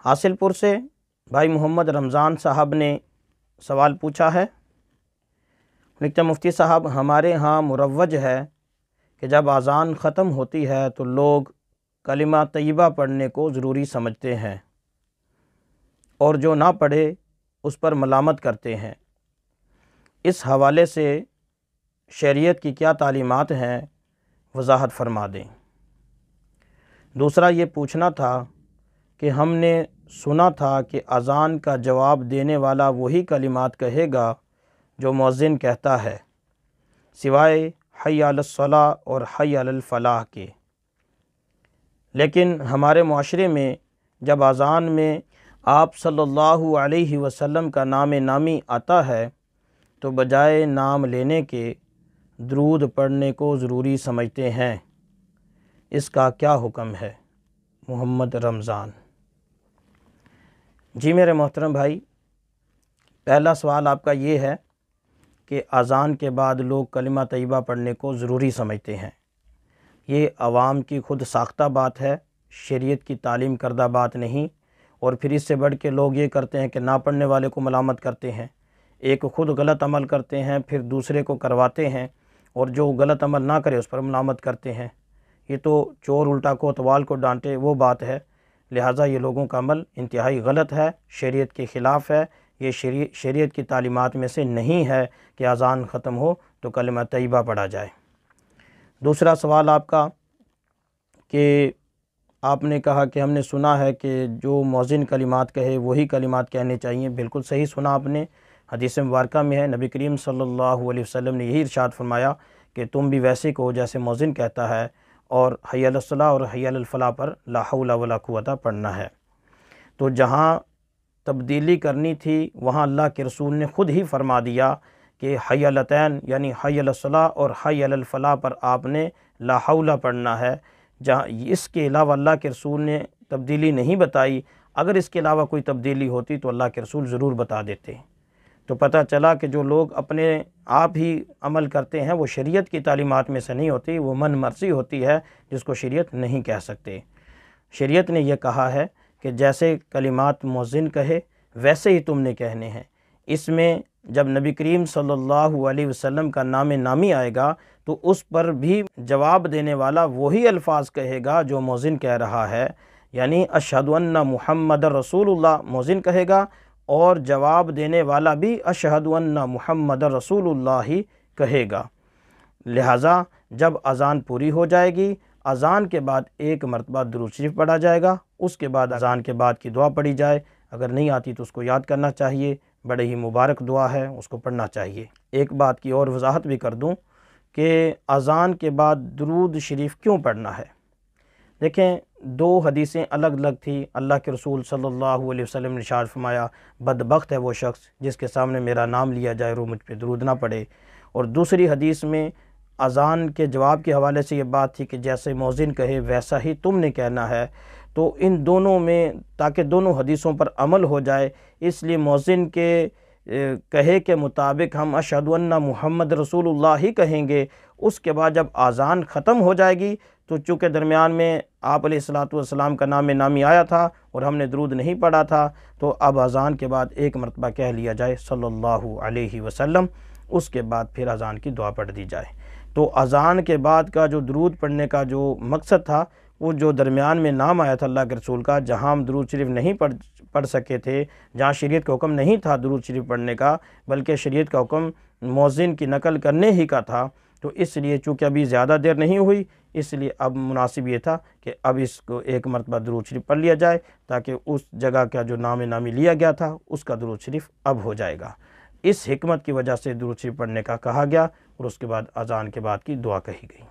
حاصل پور سے بھائی محمد رمضان صاحب نے سوال پوچھا ہے، لکھتے ہیں مفتی صاحب ہمارے ہاں مروج ہے کہ جب اذان ختم ہوتی ہے تو لوگ کلمہ طیبہ پڑھنے کو ضروری سمجھتے ہیں اور جو نہ پڑھے اس پر ملامت کرتے ہیں، اس حوالے سے شریعت کی کیا تعلیمات ہیں، وضاحت فرما دیں۔ دوسرا یہ پوچھنا تھا کہ ہم نے سنا تھا کہ اذان کا جواب دینے والا وہی کلمات کہے گا جو مؤذن کہتا ہے سوائے حی علی الصلاۃ اور حی علی الفلاح کے، لیکن ہمارے معاشرے میں جب اذان میں آپ صلی اللہ علیہ وسلم کا نام نامی آتا ہے تو بجائے نام لینے کے درود پڑھنے کو ضروری سمجھتے ہیں، اس کا کیا حکم ہے؟ محمد رمضان۔ جی میرے محترم بھائی، پہلا سوال آپ کا یہ ہے کہ اذان کے بعد لوگ کلمہ طیبہ پڑھنے کو ضروری سمجھتے ہیں۔ یہ عوام کی خود ساختہ بات ہے، شریعت کی تعلیم کردہ بات نہیں، اور پھر اس سے بڑھ کے لوگ یہ کرتے ہیں کہ نہ پڑھنے والے کو ملامت کرتے ہیں، ایک خود غلط عمل کرتے ہیں پھر دوسرے کو کرواتے ہیں، اور جو غلط عمل نہ کرے اس پر ملامت کرتے ہیں۔ یہ تو چور الٹا کوتوال کو ڈانٹے وہ بات ہے، لہٰذا یہ لوگوں کا عمل انتہائی غلط ہے، شریعت کے خلاف ہے، یہ شریعت کی تعلیمات میں سے نہیں ہے کہ اذان ختم ہو تو کلمہ طیبہ پڑھا جائے۔ دوسرا سوال آپ کا کہ آپ نے کہا کہ ہم نے سنا ہے کہ جو مؤذن کلمات کہے وہی کلمات کہنے چاہیے۔ بالکل صحیح سنا آپ نے، حدیث مبارکہ میں ہے، نبی کریم صلی اللہ علیہ وسلم نے یہی ارشاد فرمایا کہ تم بھی ویسے کہو جیسے مؤذن کہتا ہے، اور حی علی الصلاۃ اور حی علی الفلاح پر لا حول ولا قوت پڑھنا ہے۔ تو جہاں تبدیلی کرنی تھی وہاں اللہ کے رسول نے خود ہی فرما دیا کہ حی علتین یعنی حی علی الصلاۃ اور حی علی الفلاح پر آپ نے لا حول پڑھنا ہے۔ جہاں اس کے علاوہ اللہ کے رسول نے تبدیلی نہیں بتائی، اگر اس کے علاوہ کوئی تبدیلی ہوتی تو اللہ کے رسول ضرور بتا دیتے۔ تو پتہ چلا کہ جو لوگ اپنے آپ ہی عمل کرتے ہیں وہ شریعت کی تعلیمات میں سے نہیں ہوتی، وہ من مرضی ہوتی ہے جس کو شریعت نہیں کہہ سکتے۔ شریعت نے یہ کہا ہے کہ جیسے کلمات مؤذن کہے ویسے ہی تم نے کہنے ہیں۔ اس میں جب نبی کریم صلی اللہ علیہ وسلم کا نام نامی آئے گا تو اس پر بھی جواب دینے والا وہی الفاظ کہے گا جو مؤذن کہہ رہا ہے، یعنی اشہد ان محمد رسول اللہ مؤذن کہے گا، اور جواب دینے والا بھی اشہد ان محمد رسول اللہ ہی کہے گا۔ لہٰذا جب اذان پوری ہو جائے گی، اذان کے بعد ایک مرتبہ درود شریف پڑھا جائے گا، اس کے بعد اذان کے بعد کی دعا پڑھی جائے، اگر نہیں آتی تو اس کو یاد کرنا چاہیے، بڑے ہی مبارک دعا ہے، اس کو پڑھنا چاہیے۔ ایک بات کی اور وضاحت بھی کر دوں کہ اذان کے بعد درود شریف کیوں پڑھنا ہے۔ دیکھیں، دو حدیثیں الگ الگ تھی۔ اللہ کے رسول صلی اللہ علیہ وسلم نے ارشاد فرمایا بدبخت ہے وہ شخص جس کے سامنے میرا نام لیا جائے اور وہ مجھ پہ درود نہ پڑھے، اور دوسری حدیث میں اذان کے جواب کے حوالے سے یہ بات تھی کہ جیسے مؤذن کہے ویسا ہی تم نے کہنا ہے۔ تو ان دونوں میں تاکہ دونوں حدیثوں پر عمل ہو جائے، اس لیے مؤذن کے کہے کے مطابق ہم اشہد ان محمد رسول اللہ ہی کہیں گے۔ اس کے بعد جب اذان ختم ہو جائے گی تو چونکہ درمیان میں آپ علیہ الصلاۃ والسلام کا نام نامی آیا تھا اور ہم نے درود نہیں پڑھا تھا، تو اب اذان کے بعد ایک مرتبہ کہہ لیا جائے صلی اللہ علیہ وسلم، اس کے بعد پھر اذان کی دعا پڑھ دی جائے۔ تو اذان کے بعد کا جو درود پڑھنے کا جو مقصد تھا، وہ جو درمیان میں نام آیا تھا اللہ کے رسول کا، جہاں ہم درود شریف نہیں پڑھ سکے تھے، جہاں شریعت کا حکم نہیں تھا درود شریف پڑھنے کا، بلکہ شریعت کا حکم مؤذن کی نقل کرنے ہی کا تھا، تو اس لیے چونکہ ابھی زیادہ دیر نہیں ہوئی، اس لیے اب مناسب یہ تھا کہ اب اس کو ایک مرتبہ درود شریف پڑھ لیا جائے، تاکہ اس جگہ کا جو نام نامی لیا گیا تھا اس کا درود شریف اب ہو جائے گا۔ اس حکمت کی وجہ سے درود شریف پڑھنے کا کہا گیا، اور اس کے بعد اذان کے بعد کی دعا کہی گئی۔